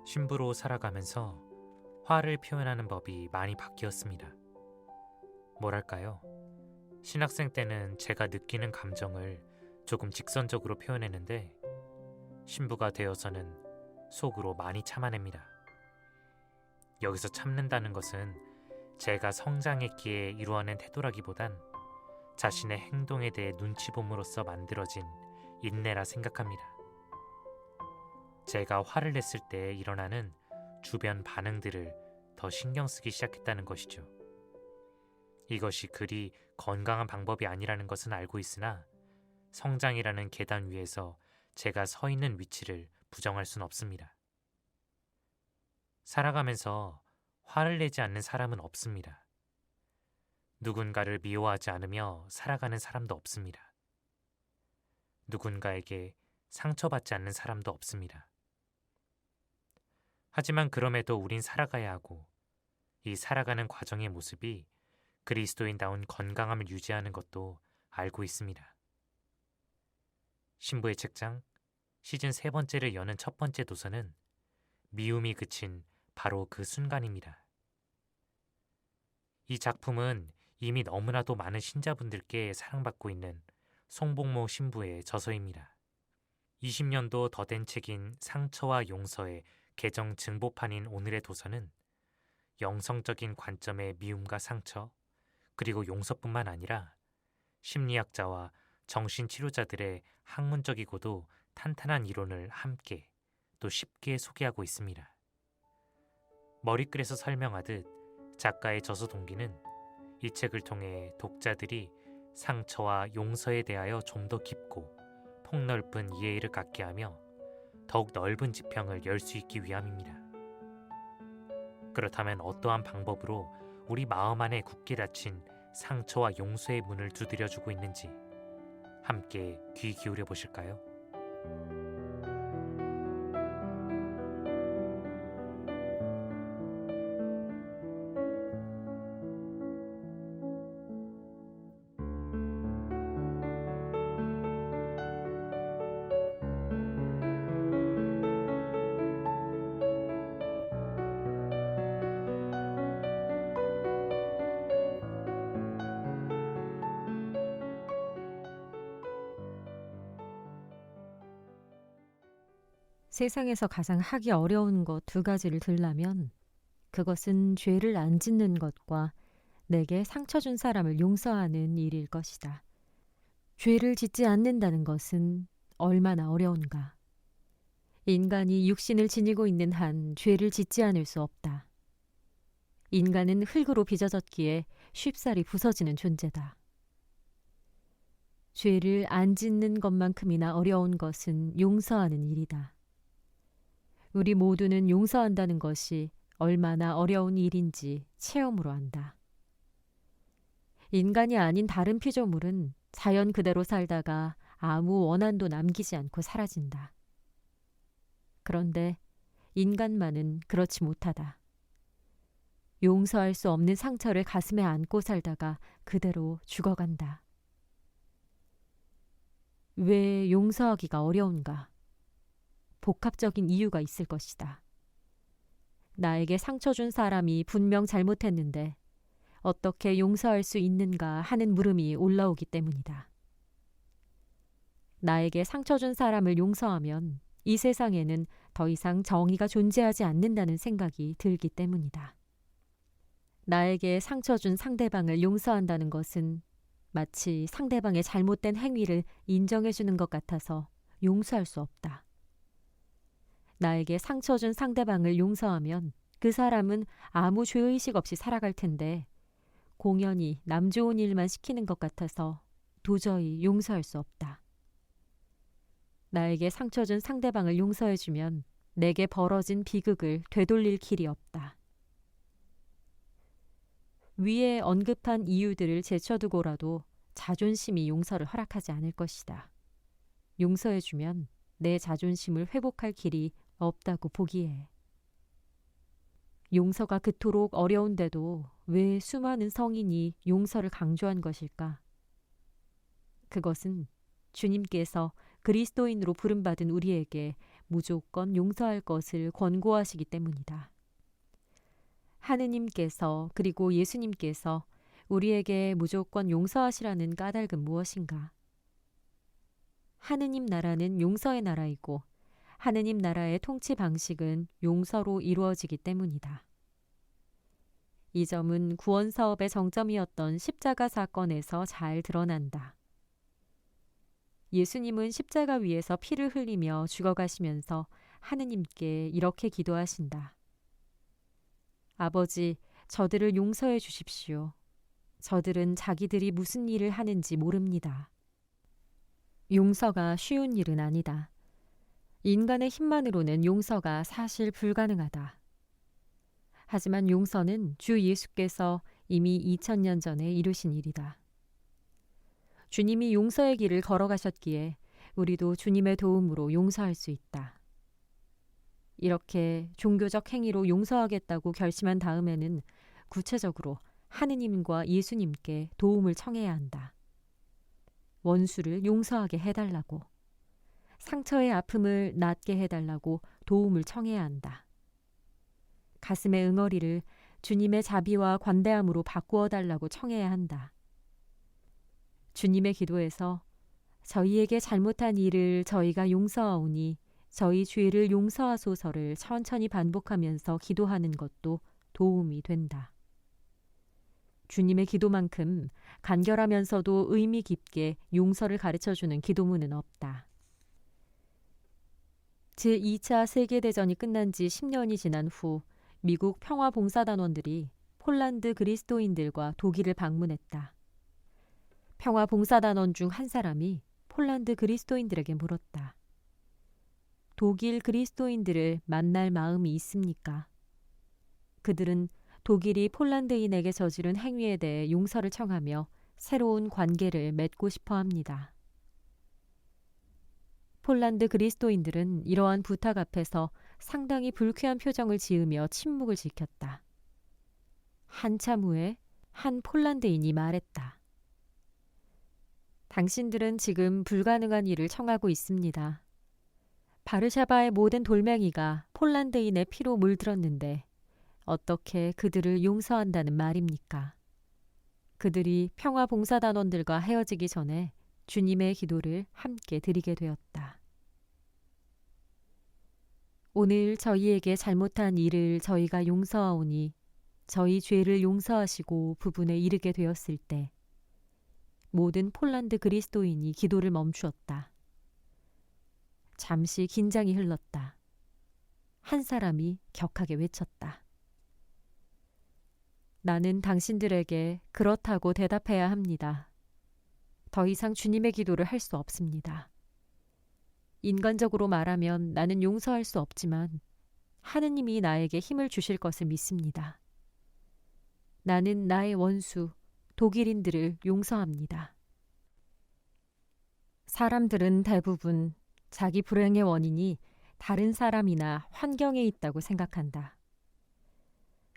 신부로 살아가면서 화를 표현하는 법이 많이 바뀌었습니다. 뭐랄까요? 신학생 때는 제가 느끼는 감정을 조금 직선적으로 표현했는데 신부가 되어서는 속으로 많이 참아냅니다. 여기서 참는다는 것은 제가 성장했기에 이루어낸 태도라기보단 자신의 행동에 대해 눈치 봄으로써 만들어진 인내라 생각합니다. 제가 화를 냈을 때 일어나는 주변 반응들을 더 신경 쓰기 시작했다는 것이죠. 이것이 그리 건강한 방법이 아니라는 것은 알고 있으나 성장이라는 계단 위에서 제가 서 있는 위치를 부정할 순 없습니다. 살아가면서 화를 내지 않는 사람은 없습니다. 누군가를 미워하지 않으며 살아가는 사람도 없습니다. 누군가에게 상처받지 않는 사람도 없습니다. 하지만 그럼에도 우린 살아가야 하고 이 살아가는 과정의 모습이 그리스도인다운 건강함을 유지하는 것도 알고 있습니다. 신부의 책장 시즌 3번째를 여는 첫 번째 도서는 미움이 그친 바로 그 순간입니다. 이 작품은 이미 너무나도 많은 신자분들께 사랑받고 있는 송복모 신부의 저서입니다. 20년도 더 된 책인 상처와 용서의 개정 증보판인 오늘의 도서는 영성적인 관점의 미움과 상처, 그리고 용서뿐만 아니라 심리학자와 정신치료자들의 학문적이고도 탄탄한 이론을 함께 또 쉽게 소개하고 있습니다. 머리글에서 설명하듯 작가의 저서 동기는 이 책을 통해 독자들이 상처와 용서에 대하여 좀 더 깊고 폭넓은 이해를 갖게 하며 더욱 넓은 지평을 열 수 있기 위함입니다. 그렇다면 어떠한 방법으로 우리 마음 안에 굳게 닫힌 상처와 용서의 문을 두드려주고 있는지 함께 귀 기울여 보실까요? 세상에서 가장 하기 어려운 것 2가지를 들라면 그것은 죄를 안 짓는 것과 내게 상처 준 사람을 용서하는 일일 것이다. 죄를 짓지 않는다는 것은 얼마나 어려운가. 인간이 육신을 지니고 있는 한 죄를 짓지 않을 수 없다. 인간은 흙으로 빚어졌기에 쉽사리 부서지는 존재다. 죄를 안 짓는 것만큼이나 어려운 것은 용서하는 일이다. 우리 모두는 용서한다는 것이 얼마나 어려운 일인지 체험으로 안다. 인간이 아닌 다른 피조물은 자연 그대로 살다가 아무 원한도 남기지 않고 사라진다. 그런데 인간만은 그렇지 못하다. 용서할 수 없는 상처를 가슴에 안고 살다가 그대로 죽어간다. 왜 용서하기가 어려운가? 복합적인 이유가 있을 것이다. 나에게 상처 준 사람이 분명 잘못했는데 어떻게 용서할 수 있는가 하는 물음이 올라오기 때문이다. 나에게 상처 준 사람을 용서하면 이 세상에는 더 이상 정의가 존재하지 않는다는 생각이 들기 때문이다. 나에게 상처 준 상대방을 용서한다는 것은 마치 상대방의 잘못된 행위를 인정해 주는 것 같아서 용서할 수 없다. 나에게 상처 준 상대방을 용서하면 그 사람은 아무 죄의식 없이 살아갈 텐데 공연히 남 좋은 일만 시키는 것 같아서 도저히 용서할 수 없다. 나에게 상처 준 상대방을 용서해주면 내게 벌어진 비극을 되돌릴 길이 없다. 위에 언급한 이유들을 제쳐두고라도 자존심이 용서를 허락하지 않을 것이다. 용서해주면 내 자존심을 회복할 길이 없다고 보기에. 용서가 그토록 어려운데도 왜 수많은 성인이 용서를 강조한 것일까? 그것은 주님께서 그리스도인으로 부름받은 우리에게 무조건 용서할 것을 권고하시기 때문이다. 하느님께서 그리고 예수님께서 우리에게 무조건 용서하시라는 까닭은 무엇인가? 하느님 나라는 용서의 나라이고 하느님 나라의 통치 방식은 용서로 이루어지기 때문이다. 이 점은 구원 사업의 정점이었던 십자가 사건에서 잘 드러난다. 예수님은 십자가 위에서 피를 흘리며 죽어가시면서 하느님께 이렇게 기도하신다. 아버지, 저들을 용서해 주십시오. 저들은 자기들이 무슨 일을 하는지 모릅니다. 용서가 쉬운 일은 아니다. 인간의 힘만으로는 용서가 사실 불가능하다. 하지만 용서는 주 예수께서 이미 2000년 전에 이루신 일이다. 주님이 용서의 길을 걸어가셨기에 우리도 주님의 도움으로 용서할 수 있다. 이렇게 종교적 행위로 용서하겠다고 결심한 다음에는 구체적으로 하느님과 예수님께 도움을 청해야 한다. 원수를 용서하게 해달라고, 상처의 아픔을 낫게 해달라고 도움을 청해야 한다. 가슴의 응어리를 주님의 자비와 관대함으로 바꾸어 달라고 청해야 한다. 주님의 기도에서 저희에게 잘못한 일을 저희가 용서하오니 저희 죄를 용서하소서를 천천히 반복하면서 기도하는 것도 도움이 된다. 주님의 기도만큼 간결하면서도 의미 깊게 용서를 가르쳐주는 기도문은 없다. 제2차 세계대전이 끝난 지 10년이 지난 후 미국 평화봉사단원들이 폴란드 그리스도인들과 독일을 방문했다. 평화봉사단원 중 한 사람이 폴란드 그리스도인들에게 물었다. 독일 그리스도인들을 만날 마음이 있습니까? 그들은 독일이 폴란드인에게 저지른 행위에 대해 용서를 청하며 새로운 관계를 맺고 싶어 합니다. 폴란드 그리스도인들은 이러한 부탁 앞에서 상당히 불쾌한 표정을 지으며 침묵을 지켰다. 한참 후에 한 폴란드인이 말했다. 당신들은 지금 불가능한 일을 청하고 있습니다. 바르샤바의 모든 돌멩이가 폴란드인의 피로 물들었는데 어떻게 그들을 용서한다는 말입니까? 그들이 평화봉사단원들과 헤어지기 전에 주님의 기도를 함께 드리게 되었다. 오늘 저희에게 잘못한 일을 저희가 용서하오니 저희 죄를 용서하시고 부분에 이르게 되었을 때 모든 폴란드 그리스도인이 기도를 멈추었다. 잠시 긴장이 흘렀다. 한 사람이 격하게 외쳤다. 나는 당신들에게 그렇다고 대답해야 합니다. 더 이상 주님의 기도를 할 수 없습니다. 인간적으로 말하면 나는 용서할 수 없지만 하느님이 나에게 힘을 주실 것을 믿습니다. 나는 나의 원수, 독일인들을 용서합니다. 사람들은 대부분 자기 불행의 원인이 다른 사람이나 환경에 있다고 생각한다.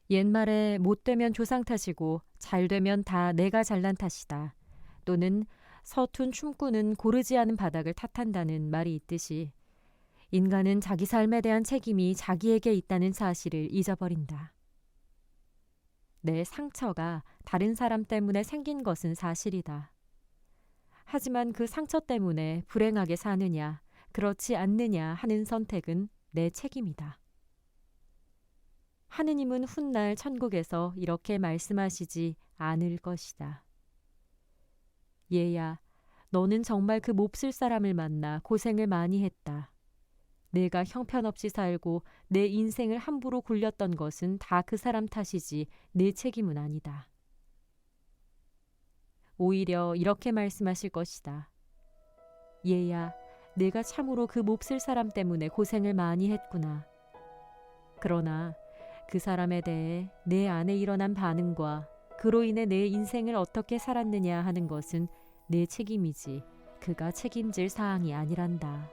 옛말에 못되면 조상 탓이고 잘되면 다 내가 잘난 탓이다. 또는 서툰 춤꾼은 고르지 않은 바닥을 탓한다는 말이 있듯이 인간은 자기 삶에 대한 책임이 자기에게 있다는 사실을 잊어버린다. 내 상처가 다른 사람 때문에 생긴 것은 사실이다. 하지만 그 상처 때문에 불행하게 사느냐, 그렇지 않느냐 하는 선택은 내 책임이다. 하느님은 훗날 천국에서 이렇게 말씀하시지 않을 것이다. 얘야, 너는 정말 그 몹쓸 사람을 만나 고생을 많이 했다. 내가 형편없이 살고 내 인생을 함부로 굴렸던 것은 다 그 사람 탓이지 내 책임은 아니다. 오히려 이렇게 말씀하실 것이다. 얘야, 내가 참으로 그 몹쓸 사람 때문에 고생을 많이 했구나. 그러나 그 사람에 대해 내 안에 일어난 반응과 그로 인해 내 인생을 어떻게 살았느냐 하는 것은 내 책임이지 그가 책임질 사항이 아니란다.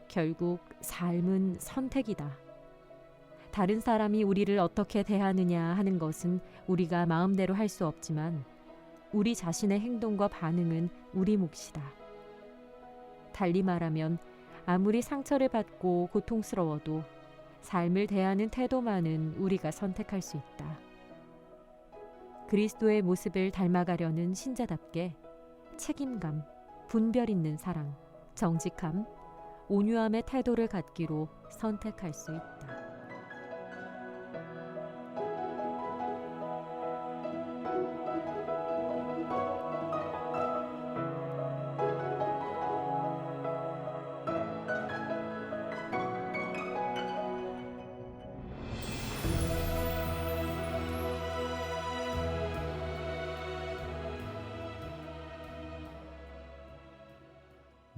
결국 삶은 선택이다. 다른 사람이 우리를 어떻게 대하느냐 하는 것은 우리가 마음대로 할 수 없지만 우리 자신의 행동과 반응은 우리 몫이다. 달리 말하면 아무리 상처를 받고 고통스러워도 삶을 대하는 태도만은 우리가 선택할 수 있다. 그리스도의 모습을 닮아가려는 신자답게 책임감, 분별 있는 사랑, 정직함, 온유함의 태도를 갖기로 선택할 수 있다.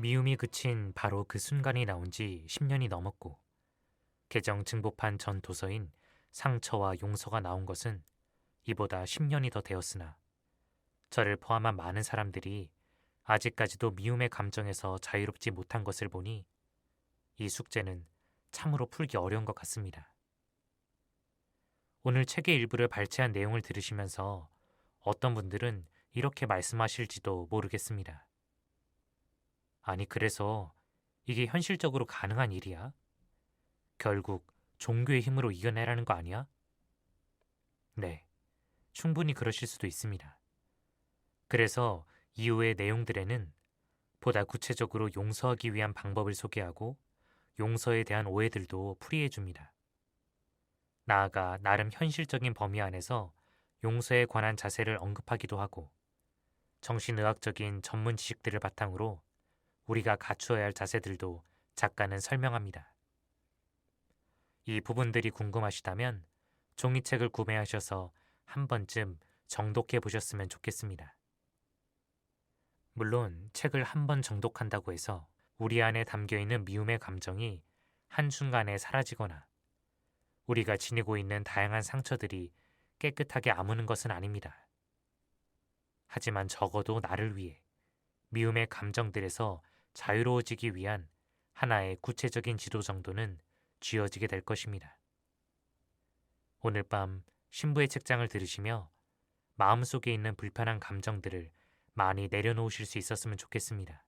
미움이 그친 바로 그 순간이 나온 지 10년이 넘었고 개정 증보판 전 도서인 상처와 용서가 나온 것은 이보다 10년이 더 되었으나 저를 포함한 많은 사람들이 아직까지도 미움의 감정에서 자유롭지 못한 것을 보니 이 숙제는 참으로 풀기 어려운 것 같습니다. 오늘 책의 일부를 발췌한 내용을 들으시면서 어떤 분들은 이렇게 말씀하실지도 모르겠습니다. 아니, 그래서 이게 현실적으로 가능한 일이야? 결국 종교의 힘으로 이겨내라는 거 아니야? 네, 충분히 그러실 수도 있습니다. 그래서 이후의 내용들에는 보다 구체적으로 용서하기 위한 방법을 소개하고 용서에 대한 오해들도 풀이해 줍니다. 나아가 나름 현실적인 범위 안에서 용서에 관한 자세를 언급하기도 하고 정신의학적인 전문 지식들을 바탕으로 우리가 갖추어야 할 자세들도 작가는 설명합니다. 이 부분들이 궁금하시다면 종이책을 구매하셔서 한 번쯤 정독해 보셨으면 좋겠습니다. 물론 책을 한 번 정독한다고 해서 우리 안에 담겨있는 미움의 감정이 한순간에 사라지거나 우리가 지니고 있는 다양한 상처들이 깨끗하게 아무는 것은 아닙니다. 하지만 적어도 나를 위해 미움의 감정들에서 자유로워지기 위한 하나의 구체적인 지도 정도는 쥐어지게 될 것입니다. 오늘 밤 신부의 책장을 들으시며 마음속에 있는 불편한 감정들을 많이 내려놓으실 수 있었으면 좋겠습니다.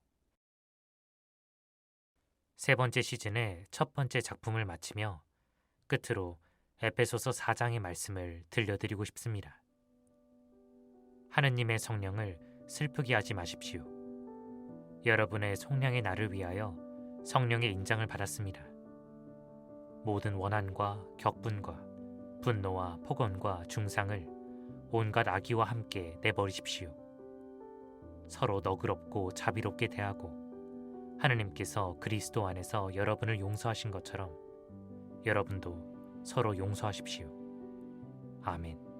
세 번째 시즌의 첫 번째 작품을 마치며 끝으로 에베소서 4장의 말씀을 들려드리고 싶습니다. 하느님의 성령을 슬프게 하지 마십시오. 여러분의 속량의 날을 위하여 성령의 인장을 받았습니다. 모든 원한과 격분과 분노와 폭언과 중상을 온갖 악의와 함께 내버리십시오. 서로 너그럽고 자비롭게 대하고 하느님께서 그리스도 안에서 여러분을 용서하신 것처럼 여러분도 서로 용서하십시오. 아멘.